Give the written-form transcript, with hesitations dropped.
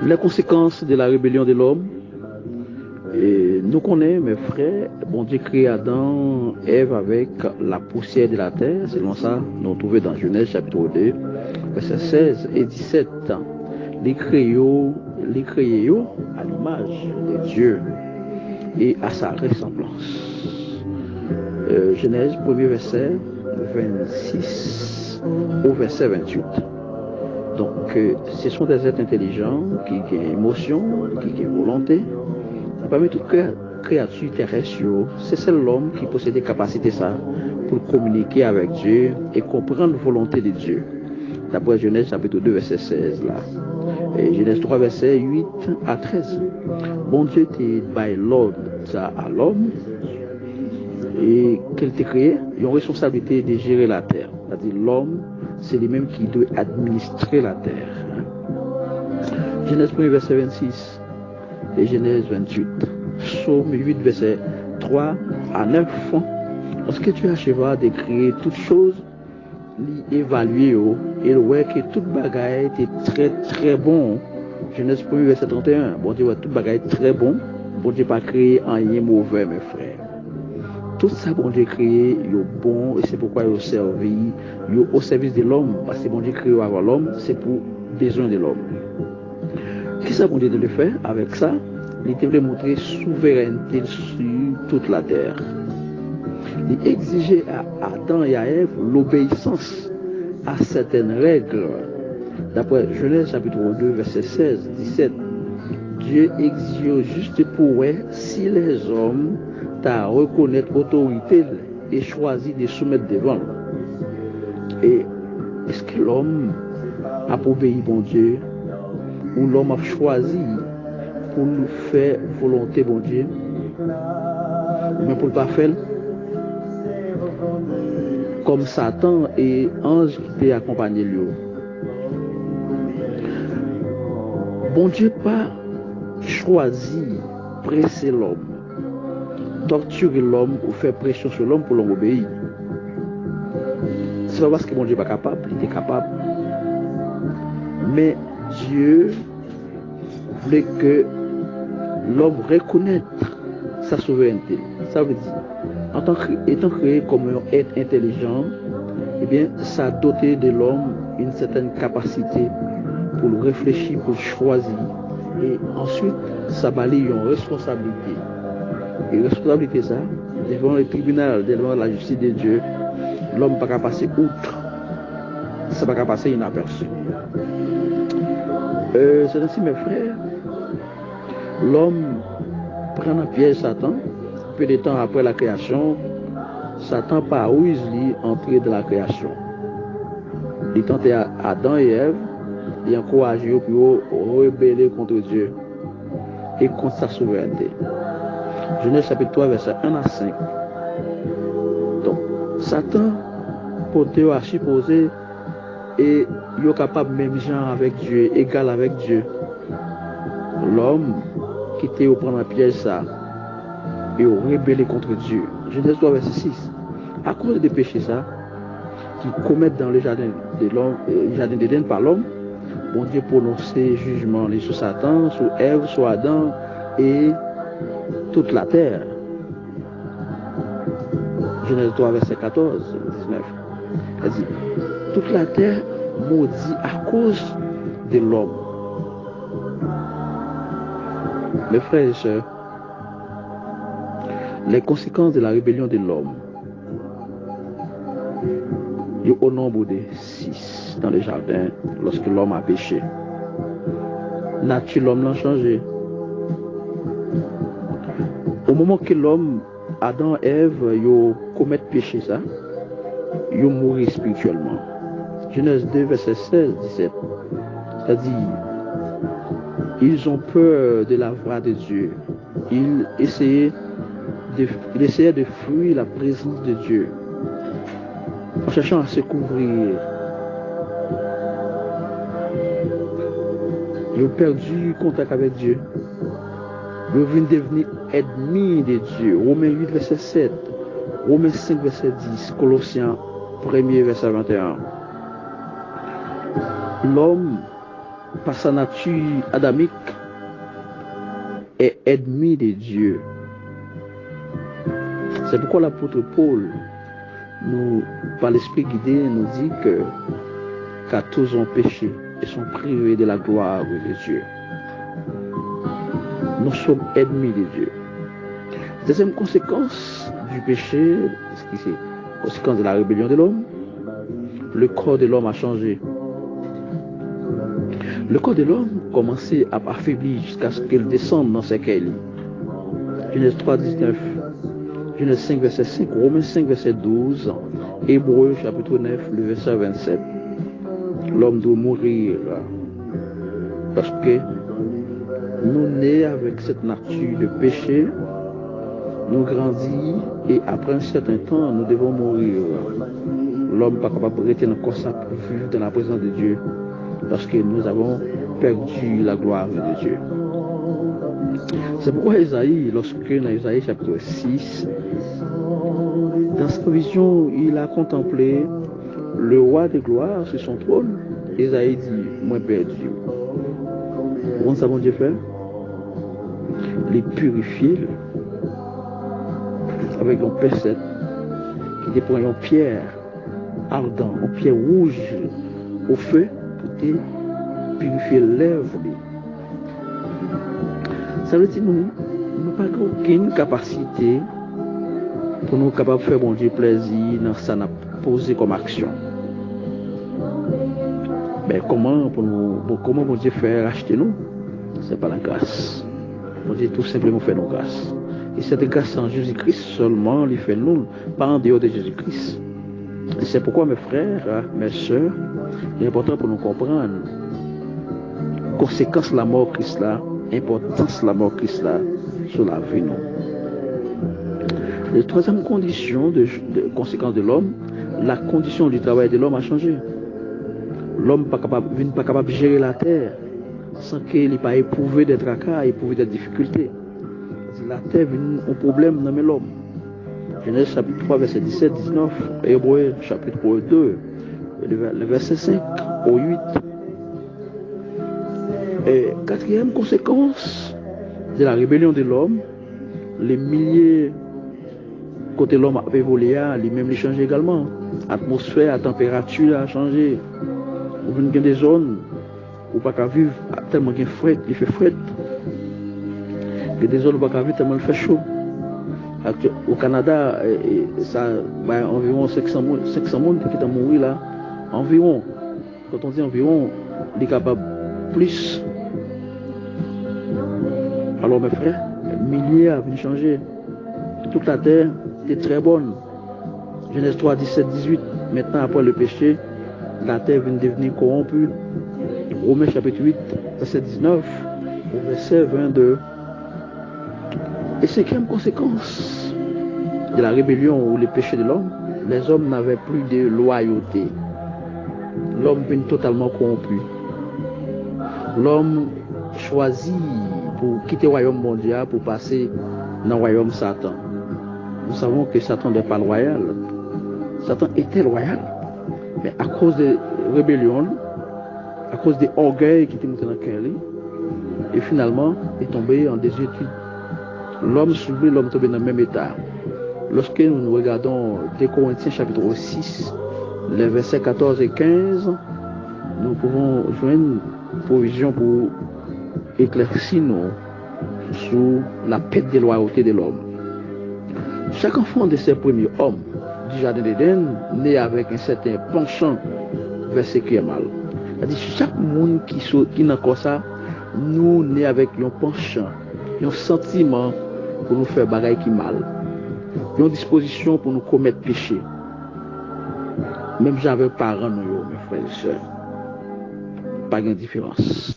Les conséquences de la rébellion de l'homme. Et nous connaissons, mes frères, bon Dieu crée Adam, Ève avec la poussière de la terre. Selon ça, nous trouvons dans Genèse chapitre 2, versets 16 et 17. Les créés à l'image de Dieu et à sa ressemblance. Genèse 1er verset 26 au verset 28. Donc, ce sont des êtres intelligents qui ont émotion, qui ont volonté. Parmi toutes créatures terrestres, c'est seul l'homme qui possède des capacités ça pour communiquer avec Dieu et comprendre la volonté de Dieu. D'après Genèse chapitre 2 verset 16 là. Et Genèse 3 verset 8 à 13. Bon Dieu t'a baillé l'ordre à l'homme et qu'il t'a créé, il a une responsabilité de gérer la terre. C'est-à-dire l'homme, c'est lui-même qui doit administrer la terre. Genèse 1 verset 26 et Genèse 28. Psaume 8 verset 3 à 9. Lorsque tu achèveras de créer toutes choses, l'évaluer et le voir que toute bagaille était très très bon. Genèse 1 verset 31. Bon Dieu, toute bagaille très bon. Bon Dieu pas créé un rien mauvais, mes frères. Tout ça, bon Dieu créé, il est bon et c'est pourquoi il est servi, il est au service de l'homme. Parce que bon Dieu créé avant l'homme, c'est pour besoin de l'homme. Qu'est-ce que bon Dieu devait faire avec ça? Il devait montrer souveraineté sur toute la terre. Il exigeait à Adam et à Ève l'obéissance à certaines règles. D'après Genèse chapitre 2, verset 16, 17, Dieu exigeait juste pour eux si les hommes t'a reconnaître l'autorité et choisi de soumettre devant. Et est-ce que l'homme a obéi bon Dieu ou l'homme a choisi pour nous faire volonté bon Dieu mais pour ne pas faire comme Satan et ange qui t'a accompagné lui. Bon Dieu pas choisi presser l'homme, torturer l'homme ou faire pression sur l'homme pour l'obéir. C'est pas parce que mon Dieu n'est pas capable, il était capable. Mais Dieu voulait que l'homme reconnaisse sa souveraineté. Ça veut dire, étant créé comme un être intelligent, eh bien, ça a doté de l'homme une certaine capacité pour le réfléchir, pour le choisir. Et ensuite, ça balaye une responsabilité. Et responsabilité ça, devant le tribunal, devant la justice de Dieu, l'homme ne peut pas passer outre. Ça ne peut pas passer inaperçu. C'est ainsi, mes frères, l'homme prend un piège Satan. Peu de temps après la création, Satan par ruse lui entrer dans la création. Il tentait Adam et Ève, il encourageait pour rebeller contre Dieu et contre sa souveraineté. Genèse chapitre 3, verset 1 à 5. Donc, Satan, pour te supposer, et il est capable même genre avec Dieu, égal avec Dieu. L'homme qui était au prendre un piège ça, et au rebeller contre Dieu. Genèse 3, verset 6. À cause des péchés ça, qui commettent dans le jardin de l'homme, jardin d'Éden par l'homme, bon Dieu prononçait jugement sur Satan, sur Ève, sur Adam et toute la terre. Genèse 3, verset 14, 19. Elle dit, toute la terre maudit à cause de l'homme. Mes frères et sœurs, les conséquences de la rébellion de l'homme, il y a au nombre de 6 dans le jardin lorsque l'homme a péché. Nature l'homme l'a changé. Au moment que l'homme, Adam et Ève, commettent péché ça, ils mourent spirituellement. Genèse 2, verset 16, 17. C'est-à-dire, ils ont peur de la voix de Dieu. Ils essayaient de fuir la présence de Dieu en cherchant à se couvrir. Ils ont perdu contact avec Dieu. Ils viennent devenir ennemis de Dieu. Romains 8, verset 7. Romains 5, verset 10. Colossiens 1er, verset 21. L'homme par sa nature adamique, est ennemi de Dieu. C'est pourquoi l'apôtre Paul, par l'esprit guidé, nous dit que car tous ont péché et sont privés de la gloire de Dieu. Nous sommes ennemis de Dieu. Deuxième conséquence du péché, c'est conséquence de la rébellion de l'homme, le corps de l'homme a changé. Le corps de l'homme commençait à affaiblir jusqu'à ce qu'il descende dans ses cailles. Genèse 3, 19, Genèse 5, verset 5, Romains 5, verset 12, Hébreux chapitre 9, le verset 27. L'homme doit mourir parce que nous nés avec cette nature de péché, nous grandissons et après un certain temps, nous devons mourir. L'homme n'est pas capable de rester encore ça pour vivre dans la présence de Dieu parce que nous avons perdu la gloire de Dieu. C'est pourquoi Isaïe, dans Isaïe chapitre 6, dans sa vision, il a contemplé le roi de gloire sur son trône. Isaïe dit, moi perdu. Comment ça, mon Dieu fait? Les purifier avec un percette qui dépend une pierre ardente, une pierre rouge au feu pour te purifier les lèvres. Ça veut dire que nous n'avons pas aucune capacité pour nous capables de faire bon Dieu plaisir dans ça n'a posé comme action. Mais comment bon Dieu faire acheter nous? C'est pas la grâce. Bon Dieu tout simplement fait nos grâces. Et cette grâce en Jésus-Christ seulement lui fait nous, pas en dehors de Jésus-Christ. Et c'est pourquoi mes frères, mes soeurs, il est important pour nous comprendre conséquence de la mort Christ là, importance de la mort Christ là sur la vie nous. La troisième condition de conséquence de l'homme, la condition du travail de l'homme a changé. L'homme n'est pas capable de gérer la terre sans qu'il n'ait pas éprouvé des tracas, éprouvé des difficultés. La terre est un problème dans l'homme. Genèse chapitre 3, verset 17, 19, Hébreux chapitre 2, le verset 5 au 8. Et quatrième conséquence de la rébellion de l'homme, les milliers côté l'homme a évolué, lui-même il change également. L'atmosphère, la température a changé. Il y a des zones où pas qu'à vivre tellement qu'il fait fret. Il y a des zones où pas qu'à vivre tellement il fait chaud. Au Canada, ça environ 500 personnes qui sont morts là. Environ, quand on dit environ, il est capable plus. Alors mes frères, milliers a venu changer. Toute la terre était très bonne. Genèse 3, 17, 18. Maintenant, après le péché, la terre vient devenir corrompue. Romains chapitre 8, verset 19, au verset 22. Et cinquième conséquence de la rébellion ou le péché de l'homme, les hommes n'avaient plus de loyauté. L'homme vient totalement corrompu. L'homme choisit pour quitter le royaume mondial pour passer dans le royaume Satan. Nous savons que Satan n'est pas loyal. Satan était loyal. Mais à cause de rébellion, à cause des orgueils qui étaient montés dans le cœur, et finalement, il est tombé en désuétude. L'homme soumis, l'homme tombé dans le même état. Lorsque nous regardons 2 Corinthiens chapitre 6, les versets 14 et 15, nous pouvons joindre une provision pour éclaircir nous sur la perte de loyauté de l'homme. Chaque enfant de ces premiers hommes du jardin d'Éden naît avec un certain penchant vers ce qui est mal. C'est-à-dire chaque monde qui n'a pas ça, nous naît avec un penchant, un sentiment pour nous faire bagaille qui mal, une disposition pour nous commettre péché. Même j'avais parents, mes frères et sœurs, pas de différence.